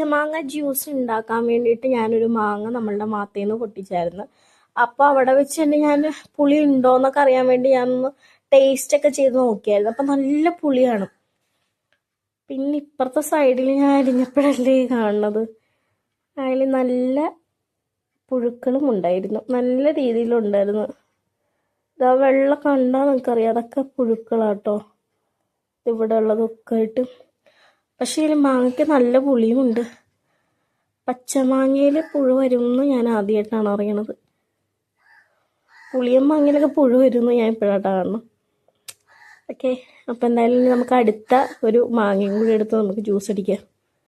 പച്ചമാങ്ങ juice ഉണ്ടാക്കാൻ വേണ്ടിയിട്ട് ഞാനൊരു മാങ്ങ നമ്മളുടെ മാത്തേന്ന് നിന്ന് പൊട്ടിച്ചായിരുന്നു. അപ്പോൾ അവിടെ വെച്ച് തന്നെ ഞാൻ പുളി ഉണ്ടോയെന്നൊക്കെ അറിയാൻ വേണ്ടി ഞാനൊന്ന് ടേസ്റ്റ് ഒക്കെ ചെയ്ത് നോക്കിയായിരുന്നു. അപ്പം നല്ല പുളിയാണ്. പിന്നെ ഇപ്പുറത്തെ സൈഡിൽ ഞാൻ അരിഞ്ഞപ്പോഴല്ലേ കാണുന്നത്, അതിൽ നല്ല പുഴുക്കളും ഉണ്ടായിരുന്നു, നല്ല രീതിയിലുണ്ടായിരുന്നു. ഇതാ വെള്ളം കണ്ടാൽ നിങ്ങൾക്കറിയാം, അതൊക്കെ പുഴുക്കളാട്ടോ ഇവിടെ ഉള്ളതൊക്കെ ആയിട്ട്. പക്ഷേ ഇതിൽ മാങ്ങയ്ക്ക് നല്ല പുളിയുമുണ്ട്. പച്ചമാങ്ങയിൽ പുഴു വരുമെന്ന് ഞാൻ ആദ്യമായിട്ടാണ് അറിയണത്. പുളിയും മാങ്ങയിലൊക്കെ പുഴു വരുമെന്ന് ഞാൻ ഇപ്പോഴായിട്ടാണ് കാണണം. ഓക്കെ, അപ്പോൾ എന്തായാലും നമുക്ക് അടുത്ത ഒരു മാങ്ങയും കൂടി എടുത്ത് നമുക്ക് ജ്യൂസ് അടിക്കാം.